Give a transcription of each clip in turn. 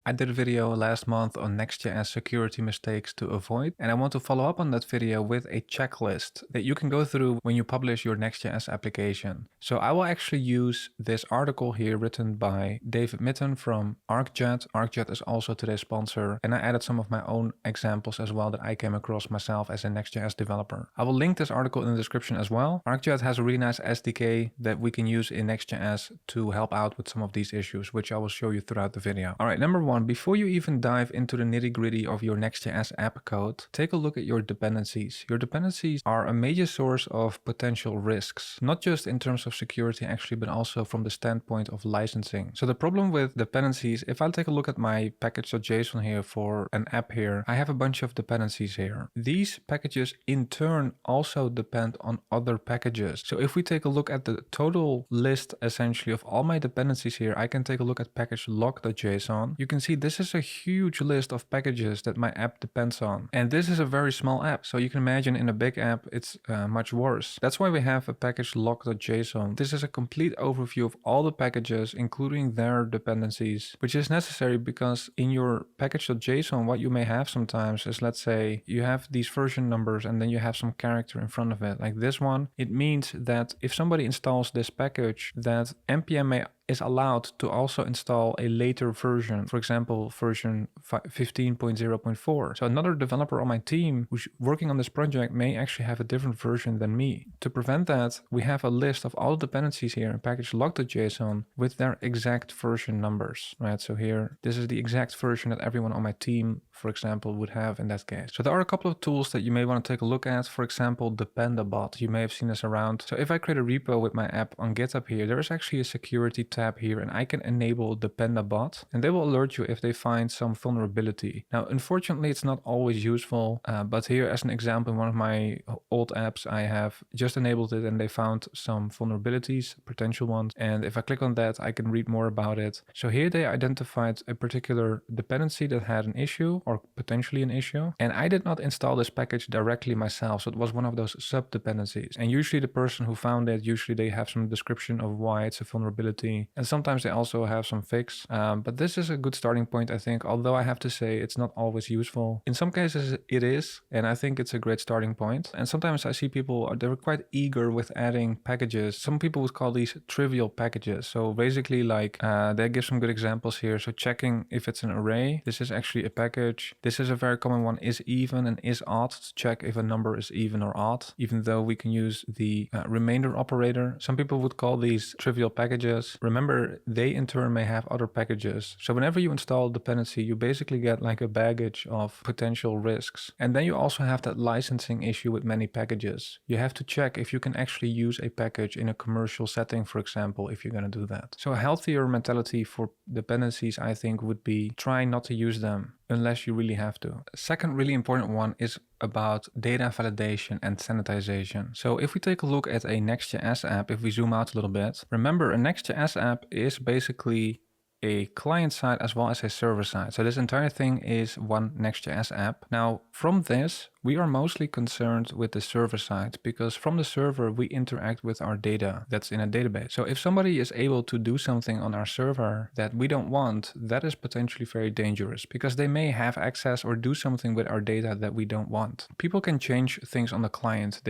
I did a video last month on Next.js security mistakes to avoid, and I want to follow up on that video with a checklist that you can go through when you publish your Next.js application. So I will actually use this article here written by David Mitten from Arcjet. Arcjet is also today's sponsor, and I added some of my own examples as well that I came across myself as a Next.js developer. I will link this article in the description as well. Arcjet has a really nice SDK that we can use in Next.js to help out with some of these issues, which I will show you throughout the video. All right, number one, before you even dive into the nitty-gritty of your Next.js app code, take a look at your dependencies. Your dependencies are a major source of potential risks, not just in terms of security actually, but also from the standpoint of licensing. So the problem with dependencies, if I take a look at my package.json here for an app here, I have a bunch of dependencies here. These packages in turn also depend on other packages. So if we take a look at the total list essentially of all my dependencies here, I can take a look at package log.json. You can see this is a huge list of packages that my app depends on. And this is a very small app. So you can imagine in a big app, it's much worse. That's why we have a package log.json. This is a complete overview of all the packages, including their dependencies, which is necessary because in your package.json, what you may have sometimes is, let's say you have these version numbers and then you have some character in front of it, like this one. It means that if somebody installs this package, that npm is allowed to also install a later version, for example, version 15.0.4. So another developer on my team who's working on this project may actually have a different version than me. To prevent that, we have a list of all dependencies here in package log.json with their exact version numbers, right? So here, this is the exact version that everyone on my team, for example, would have in that case. So there are a couple of tools that you may want to take a look at. For example, Dependabot. You may have seen this around. So if I create a repo with my app on GitHub here, there is actually a security tab here and I can enable Dependabot and they will alert you if they find some vulnerability. Now, unfortunately, it's not always useful, but here as an example, in one of my old apps, I have just enabled it and they found some vulnerabilities, potential ones. And if I click on that, I can read more about it. So here they identified a particular dependency that had an issue or potentially an issue. And I did not install this package directly myself. So it was one of those sub dependencies. And usually the person who found it, usually they have some description of why it's a vulnerability. And sometimes they also have some fix. But this is a good starting point, I think, although I have to say it's not always useful. In some cases it is, and I think it's a great starting point. And sometimes I see people, they're quite eager with adding packages. Some people would call these trivial packages. So basically like they give some good examples here. So checking if it's an array, this is actually a package. This is a very common one, is even and is odd, to check if a number is even or odd, even though we can use the remainder operator. Some people would call these trivial packages. Remember, they in turn may have other packages. So whenever you install a dependency, you basically get like a baggage of potential risks. And then you also have that licensing issue with many packages. You have to check if you can actually use a package in a commercial setting, for example, if you're going to do that. So a healthier mentality for dependencies, I think, would be try not to use them unless you really have to. Second really important one is about data validation and sanitization. So if we take a look at a Next.js app, if we zoom out a little bit, remember a Next.js app is basically a client side as well as a server side. So this entire thing is one Next.js app. Now from this, we are mostly concerned with the server side because from the server, we interact with our data that's in a database. So if somebody is able to do something on our server that we don't want, that is potentially very dangerous because they may have access or do something with our data that we don't want. People can change things on the client.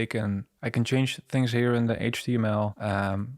I can change things here in the HTML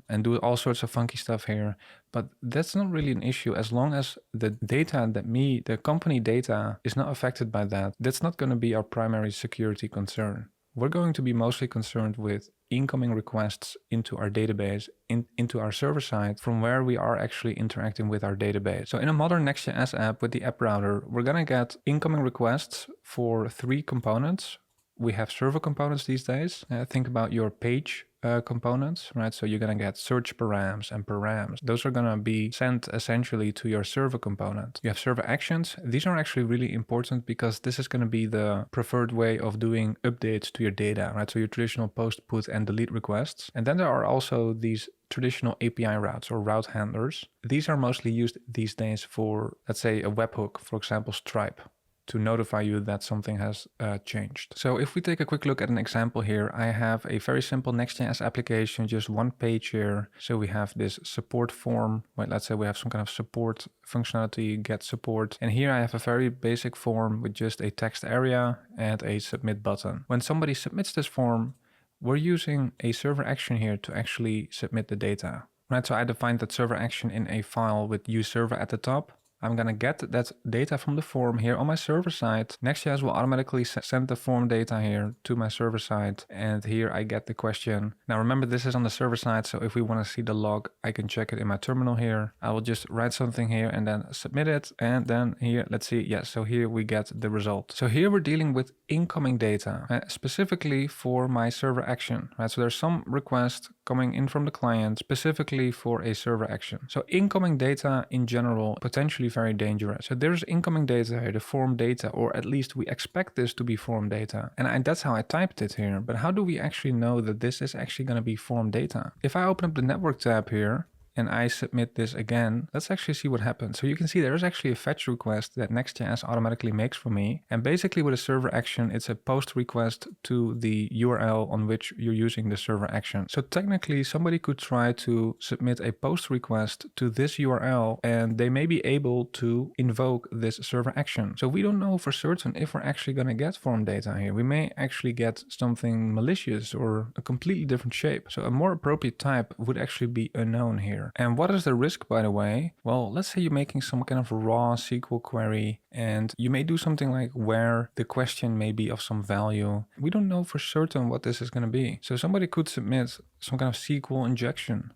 and do all sorts of funky stuff here. But that's not really an issue as long as the data the company data is not affected by that. That's not going to be our primary security concern. We're going to be mostly concerned with incoming requests into our database, into our server side, from where we are actually interacting with our database. So in a modern Next.js app with the app router, we're going to get incoming requests for 3 components. We have server components these days. Think about your page components, right? So you're going to get search params and params. Those are going to be sent essentially to your server component. You have server actions. These are actually really important because this is going to be the preferred way of doing updates to your data, right? So your traditional post, put, and delete requests. And then there are also these traditional API routes or route handlers. These are mostly used these days for, let's say, a webhook, for example, Stripe. to notify you that something has changed. So if we take a quick look at an example here, I have a very simple Next.js application, just one page here. So we have this support form. Wait, let's say we have some kind of support functionality, get support. And here I have a very basic form with just a text area and a submit button. When somebody submits this form, we're using a server action here to actually submit the data. Right, so I defined that server action in a file with useServer at the top. I'm gonna get that data from the form here on my server side. Next.js will automatically send the form data here to my server side. And here I get the question. Now remember, this is on the server side, so if we wanna see the log, I can check it in my terminal here. I will just write something here and then submit it. And then here, let's see, yes, so here we get the result. So here we're dealing with incoming data, specifically for my server action, right? So there's some request coming in from the client specifically for a server action. So incoming data in general, potentially very dangerous. So there's incoming data here, the form data, or at least we expect this to be form data. And that's how I typed it here. But how do we actually know that this is actually going to be form data? If I open up the network tab here, and I submit this again, let's actually see what happens. So you can see there's actually a fetch request that Next.js automatically makes for me. And basically with a server action, it's a post request to the URL on which you're using the server action. So technically somebody could try to submit a post request to this URL and they may be able to invoke this server action. So we don't know for certain if we're actually going to get form data here. We may actually get something malicious or a completely different shape. So a more appropriate type would actually be unknown here. And what is the risk, by the way? Well, let's say you're making some kind of raw SQL query and you may do something like where the question may be of some value. We don't know for certain what this is going to be. So somebody could submit some kind of SQL injection,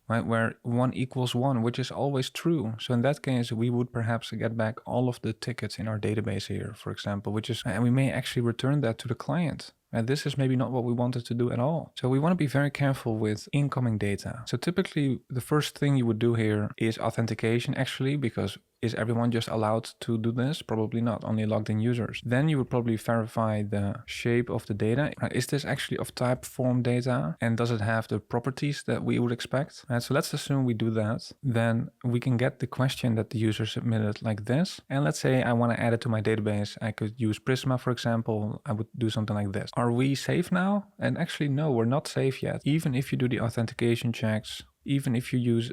right, where 1 equals 1, which is always true. So in that case, we would perhaps get back all of the tickets in our database here, for example, and we may actually return that to the client. And this is maybe not what we wanted to do at all. So we want to be very careful with incoming data. So typically the first thing you would do here is authentication actually, because is everyone just allowed to do this? Probably not, only logged in users. Then you would probably verify the shape of the data. Is this actually of type form data? And does it have the properties that we would expect? So let's assume we do that. Then we can get the question that the user submitted like this. And let's say I want to add it to my database. I could use Prisma, for example. I would do something like this. Are we safe now? And actually, no, we're not safe yet. Even if you do the authentication checks, even if you use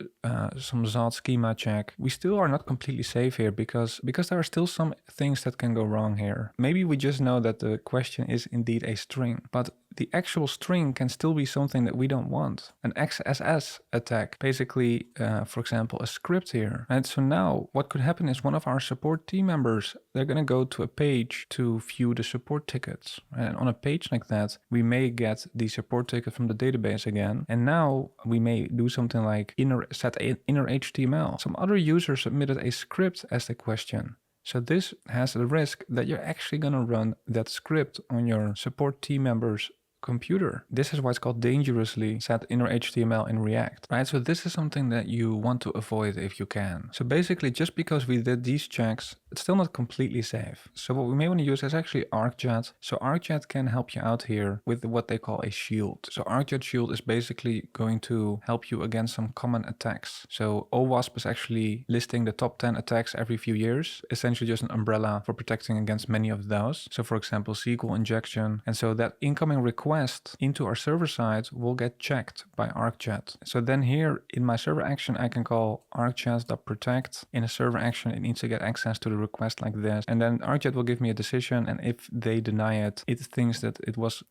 some ZOT schema check, we still are not completely safe here because there are still some things that can go wrong here. Maybe we just know that the question is indeed a string, but the actual string can still be something that we don't want. An XSS attack, basically, for example, a script here. And so now what could happen is one of our support team members, they're going to go to a page to view the support tickets. And on a page like that, we may get the support ticket from the database again. And now we may do something like set inner HTML. Some other user submitted a script as the question. So this has the risk that you're actually going to run that script on your support team members computer. This is why it's called dangerously set inner HTML in React, right? So this is something that you want to avoid if you can. So basically, just because we did these checks, it's still not completely safe. So what we may want to use is actually Arcjet. So Arcjet can help you out here with what they call a shield. So Arcjet shield is basically going to help you against some common attacks. So OWASP is actually listing the top 10 attacks every few years, essentially just an umbrella for protecting against many of those. So for example, SQL injection. And so that incoming request into our server side will get checked by Arcjet. So then here in my server action, I can call arcjet.protect. In a server action, it needs to get access to the request like this. And then Arcjet will give me a decision. And if they deny it, it thinks that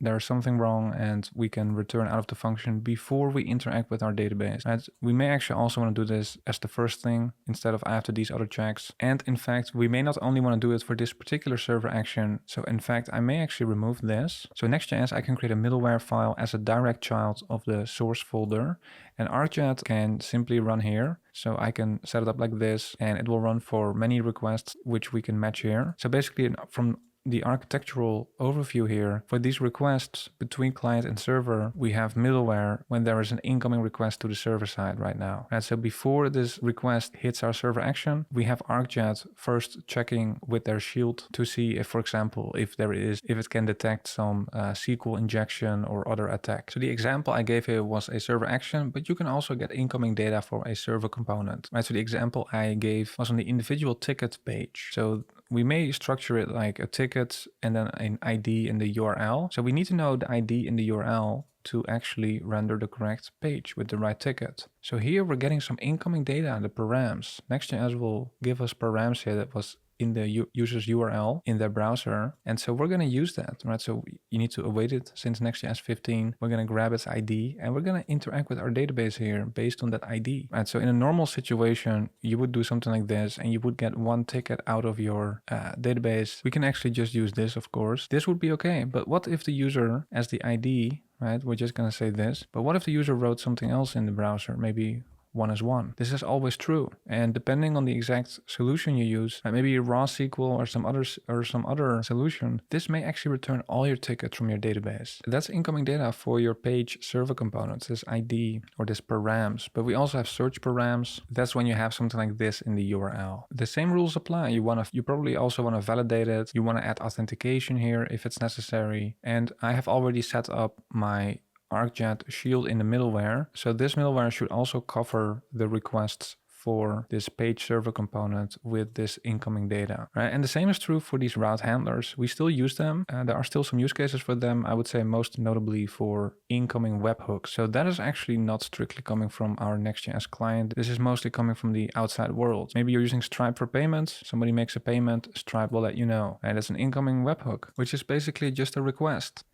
there's something wrong and we can return out of the function before we interact with our database. Right? We may actually also want to do this as the first thing instead of after these other checks. And in fact, we may not only want to do it for this particular server action. So in fact, I may actually remove this. So Next.js, I can create a middleware file as a direct child of the source folder, and Arcjet can simply run here. So I can set it up like this and it will run for many requests which we can match here. So basically from the architectural overview here, for these requests between client and server, we have middleware when there is an incoming request to the server side right now. And so before this request hits our server action, we have Arcjet first checking with their shield to see if, for example, if it can detect some SQL injection or other attack. So the example I gave here was a server action, but you can also get incoming data for a server component. Right? So the example I gave was on the individual ticket page. So we may structure it like a ticket and then an ID in the URL. So we need to know the ID in the URL to actually render the correct page with the right ticket. So here we're getting some incoming data, the params. Next.js will give us params here that was in the user's URL in their browser. And so we're going to use that, right? So you need to await it since Next.js 15. We're going to grab its ID and we're going to interact with our database here based on that ID, right? So in a normal situation, you would do something like this and you would get one ticket out of your database. We can actually just use this, of course. This would be okay. But what if the user as the ID, right? We're just going to say this. But what if the user wrote something else in the browser? Maybe 1 is 1. This is always true. And depending on the exact solution you use, maybe raw SQL or some other solution, this may actually return all your tickets from your database. That's incoming data for your page server components, this ID or this params. But we also have search params. That's when you have something like this in the URL. The same rules apply. You probably also want to validate it. You want to add authentication here if it's necessary. And I have already set up my Arcjet shield in the middleware. So this middleware should also cover the requests for this page server component with this incoming data, right? And the same is true for these route handlers. We still use them. There are still some use cases for them. I would say most notably for incoming webhooks. So that is actually not strictly coming from our Next.js client. This is mostly coming from the outside world. Maybe you're using Stripe for payments. Somebody makes a payment, Stripe will let you know. And it's an incoming webhook, which is basically just a request.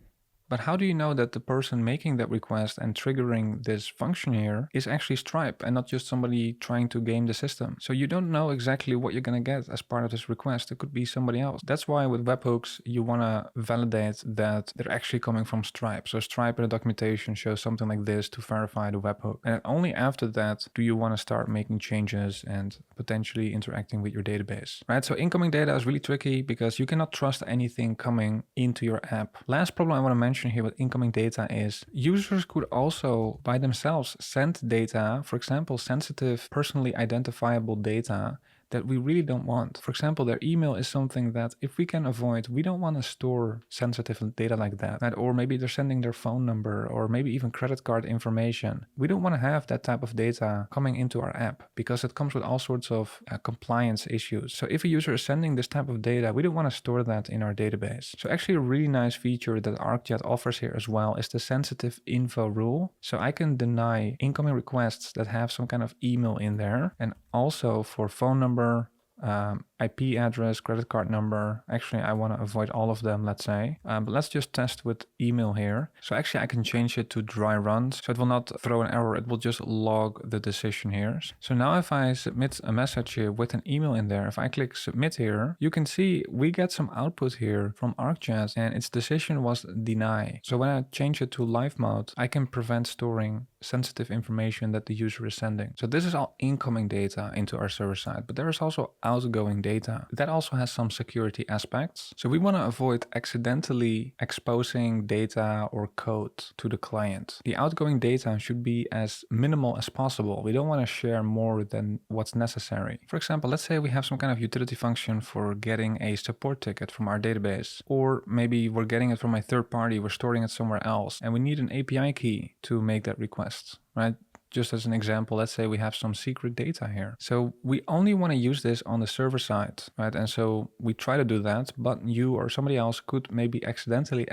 But how do you know that the person making that request and triggering this function here is actually Stripe and not just somebody trying to game the system? So you don't know exactly what you're going to get as part of this request. It could be somebody else. That's why with webhooks, you want to validate that they're actually coming from Stripe. So Stripe in the documentation shows something like this to verify the webhook. And only after that do you want to start making changes and potentially interacting with your database, right? So incoming data is really tricky because you cannot trust anything coming into your app. Last problem I want to mention here with incoming data is users could also by themselves send data, for example, sensitive, personally identifiable data that we really don't want. For example, their email is something that if we can avoid, we don't want to store sensitive data like that. Right? Or maybe they're sending their phone number or maybe even credit card information. We don't want to have that type of data coming into our app because it comes with all sorts of compliance issues. So if a user is sending this type of data, we don't want to store that in our database. So actually a really nice feature that Arcjet offers here as well is the sensitive info rule. So I can deny incoming requests that have some kind of email in there, and also for phone number, IP address, credit card number. Actually, I want to avoid all of them, let's say. But let's just test with email here. So actually, I can change it to dry runs. So it will not throw an error. It will just log the decision here. So now if I submit a message here with an email in there, if I click submit here, you can see we get some output here from Arcjet and its decision was deny. So when I change it to live mode, I can prevent storing sensitive information that the user is sending. So this is all incoming data into our server side, but there is also outgoing data. That also has some security aspects. So we want to avoid accidentally exposing data or code to the client. The outgoing data should be as minimal as possible. We don't want to share more than what's necessary. For example, let's say we have some kind of utility function for getting a support ticket from our database, or maybe we're getting it from a third party, we're storing it somewhere else, and we need an API key to make that request, right? Just as an example, let's say we have some secret data here. So we only want to use this on the server side, right? And so we try to do that, but you or somebody else could maybe accidentally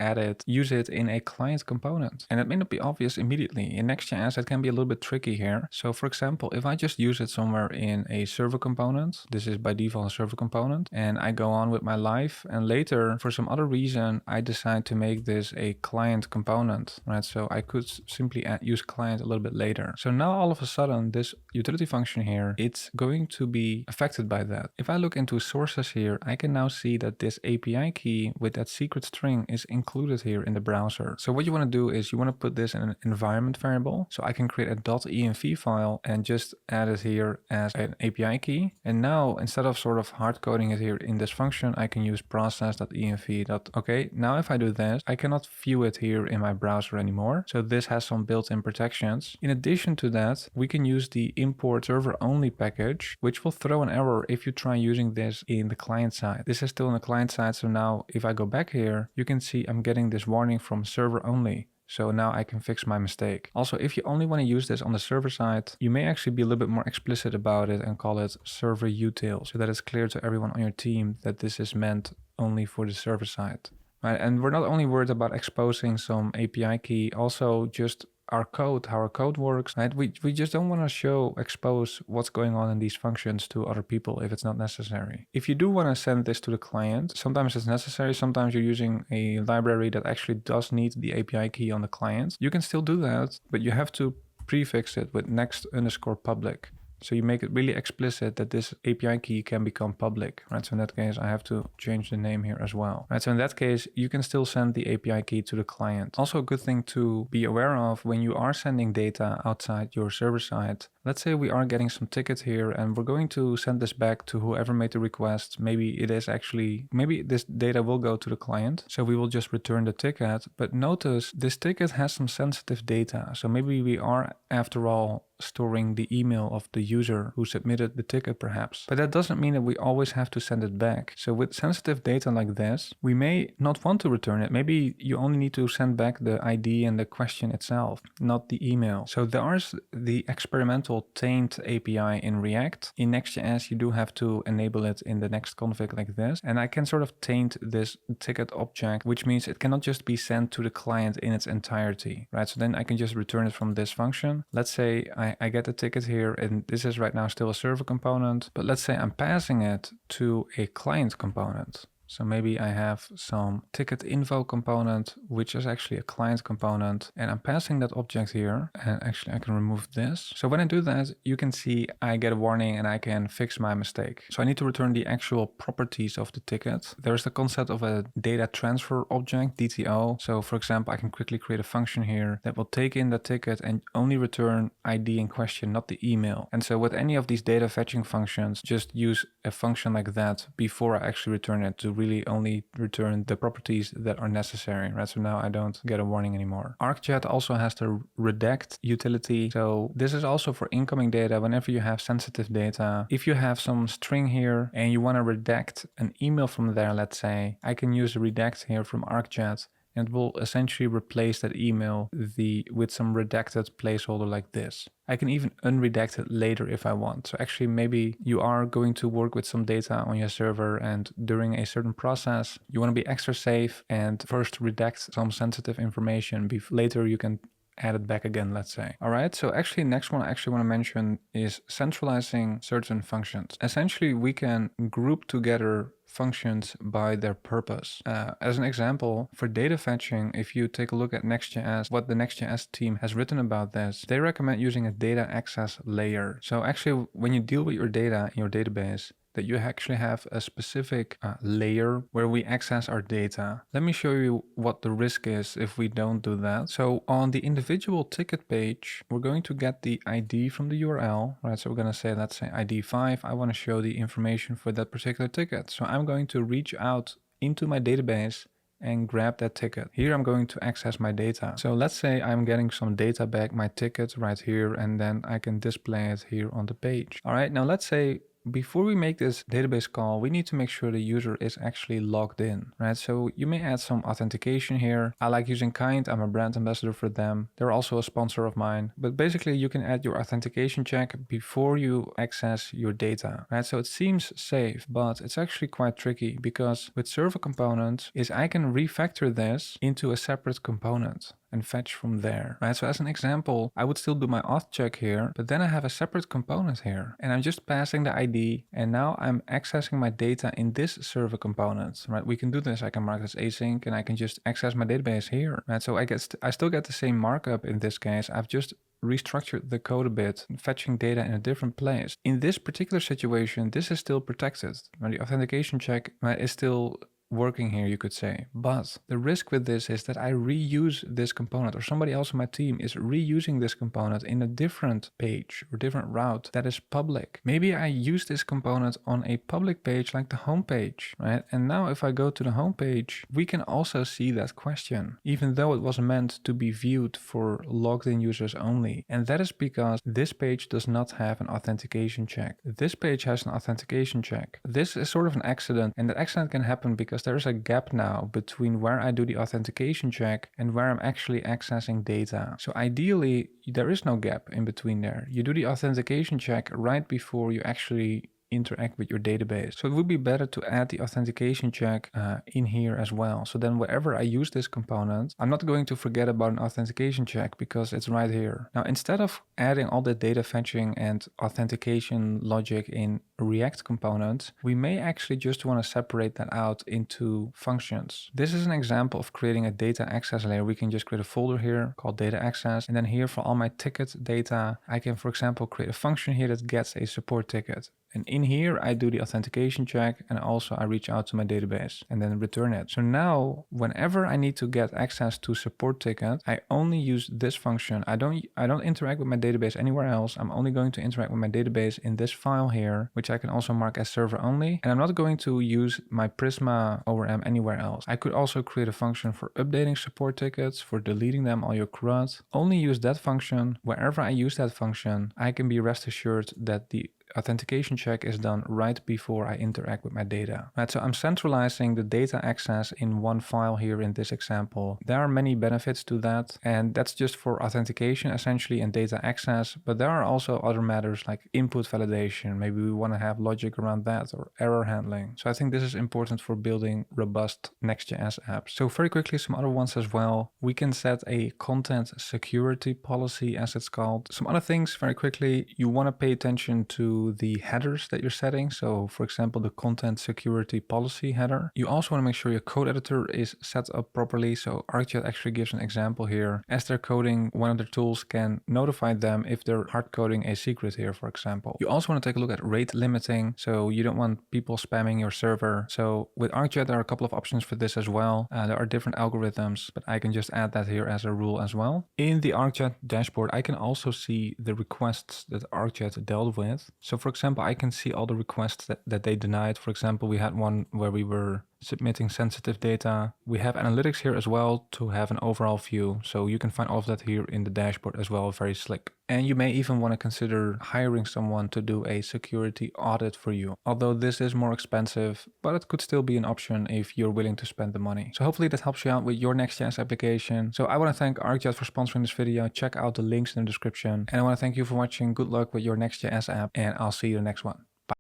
use it in a client component. And it may not be obvious immediately. In Next.js, it can be a little bit tricky here. So for example, if I just use it somewhere in a server component, this is by default a server component, and I go on with my life, and later, for some other reason, I decide to make this a client component, right? So I could simply use client a little bit later. So now all of a sudden, this utility function here, it's going to be affected by that. If I look into sources here, I can now see that this API key with that secret string is included here in the browser. So what you want to do is you want to put this in an environment variable. So I can create a .env file and just add it here as an API key. And now instead of sort of hard coding it here in this function, I can use process.env. Okay, now if I do this, I cannot view it here in my browser anymore. So this has some built-in protections. In addition to that, we can use the import server only package, which will throw an error if you try using this in the client side. This is still on the client side. So now if I go back here, you can see I'm getting this warning from server only. So now I can fix my mistake. Also, if you only want to use this on the server side, you may actually be a little bit more explicit about it and call it server util, so that it's clear to everyone on your team that this is meant only for the server side. Right? And we're not only worried about exposing some API key, also just our code, how our code works, right? We just don't want to expose what's going on in these functions to other people if it's not necessary. If you do want to send this to the client, sometimes it's necessary. Sometimes you're using a library that actually does need the API key on the client. You can still do that, but you have to prefix it with next_public. So you make it really explicit that this API key can become public, right? So in that case, I have to change the name here as well, right? So in that case, you can still send the API key to the client. Also a good thing to be aware of when you are sending data outside your server side. Let's say we are getting some ticket here and we're going to send this back to whoever made the request. Maybe this data will go to the client. So we will just return the ticket, but notice this ticket has some sensitive data. So maybe we are, after all, storing the email of the user who submitted the ticket perhaps. But that doesn't mean that we always have to send it back. So with sensitive data like this, we may not want to return it. Maybe you only need to send back the ID and the question itself, not the email. So there's the experimental Taint API in React. In Next.js, you do have to enable it in the next config like this. And I can sort of taint this ticket object, which means it cannot just be sent to the client in its entirety, right? So then I can just return it from this function. Let's say I get the ticket here, and this is right now still a server component, but let's say I'm passing it to a client component. So maybe I have some ticket info component, which is actually a client component, and I'm passing that object here. And actually I can remove this. So when I do that, you can see I get a warning and I can fix my mistake. So I need to return the actual properties of the ticket. There's the concept of a data transfer object, DTO. So for example, I can quickly create a function here that will take in the ticket and only return ID in question, not the email. And so with any of these data fetching functions, just use a function like that before I actually return it to really only return the properties that are necessary, right? So now I don't get a warning anymore. Arcjet also has the redact utility. So this is also for incoming data. Whenever you have sensitive data, if you have some string here and you want to redact an email from there, let's say, I can use redact here from Arcjet. And it will essentially replace that email with some redacted placeholder like this. I can even unredact it later if I want. So actually maybe you are going to work with some data on your server and during a certain process, you want to be extra safe and first redact some sensitive information. Later you can add it back again, let's say. All right, so actually next one I actually want to mention is centralizing certain functions. Essentially, we can group together functions by their purpose. As an example, for data fetching, if you take a look at Next.js, what the Next.js team has written about this, they recommend using a data access layer. So actually, when you deal with your data in your database, that you actually have a specific layer where we access our data. Let me show you what the risk is if we don't do that. So on the individual ticket page, we're going to get the ID from the URL, right? So we're going to say, let's say ID 5. I want to show the information for that particular ticket. So I'm going to reach out into my database and grab that ticket. Here I'm going to access my data. So let's say I'm getting some data back, my ticket right here, and then I can display it here on the page. All right, now let's say before we make this database call, we need to make sure the user is actually logged in, right? So you may add some authentication here. I like using Kind. I'm a brand ambassador for them. They're also a sponsor of mine. But basically, you can add your authentication check before you access your data, right? So it seems safe, but it's actually quite tricky because with server components is I can refactor this into a separate component and fetch from there, right? So as an example, I would still do my auth check here, but then I have a separate component here and I'm just passing the ID and now I'm accessing my data in this server component, right? We can do this. I can mark this async and I can just access my database here, right? So I still get the same markup in this case. I've just restructured the code a bit, fetching data in a different place. In this particular situation, this is still protected. The authentication check is still working here, you could say. But the risk with this is that I reuse this component, or somebody else on my team is reusing this component in a different page or different route that is public. Maybe I use this component on a public page like the home page, right? And now if I go to the home page, we can also see that question, even though it was meant to be viewed for logged in users only. And that is because this page does not have an authentication check. This page has an authentication check. This is sort of an accident, and that accident can happen because there's a gap now between where I do the authentication check and where I'm actually accessing data. So ideally, there is no gap in between there. You do the authentication check right before you actually interact with your database. So it would be better to add the authentication check in here as well. So then wherever I use this component, I'm not going to forget about an authentication check because it's right here. Now, instead of adding all the data fetching and authentication logic in React components, we may actually just want to separate that out into functions. This is an example of creating a data access layer. We can just create a folder here called data access. And then here for all my ticket data, I can, for example, create a function here that gets a support ticket. And in here, I do the authentication check and also I reach out to my database and then return it. So now, whenever I need to get access to support ticket, I only use this function. I don't interact with my database anywhere else. I'm only going to interact with my database in this file here, which I can also mark as server only. And I'm not going to use my Prisma ORM anywhere else. I could also create a function for updating support tickets, for deleting them, all your CRUD. Only use that function. Wherever I use that function, I can be rest assured that the authentication check is done right before I interact with my data. Right, so I'm centralizing the data access in one file here in this example. There are many benefits to that, and that's just for authentication essentially and data access, but there are also other matters like input validation. Maybe we want to have logic around that, or error handling. So I think this is important for building robust Next.js apps. So very quickly, some other ones as well. We can set a content security policy, as it's called. Some other things very quickly, you want to pay attention to the headers that you're setting. So for example, the content security policy header. You also want to make sure your code editor is set up properly. So Arcjet actually gives an example here. As they're coding, one of their tools can notify them if they're hard coding a secret here, for example. You also want to take a look at rate limiting. So you don't want people spamming your server. So with Arcjet, there are a couple of options for this as well. There are different algorithms, but I can just add that here as a rule as well. In the Arcjet dashboard, I can also see the requests that Arcjet dealt with. So for example, I can see all the requests that they denied. For example, we had one where we were submitting sensitive data. We have analytics here as well to have an overall view. So you can find all of that here in the dashboard as well, very slick. And you may even want to consider hiring someone to do a security audit for you. Although this is more expensive, but it could still be an option if you're willing to spend the money. So hopefully that helps you out with your Next.js application. So I want to thank Arcjet for sponsoring this video. Check out the links in the description. And I want to thank you for watching. Good luck with your Next.js app, and I'll see you in the next one.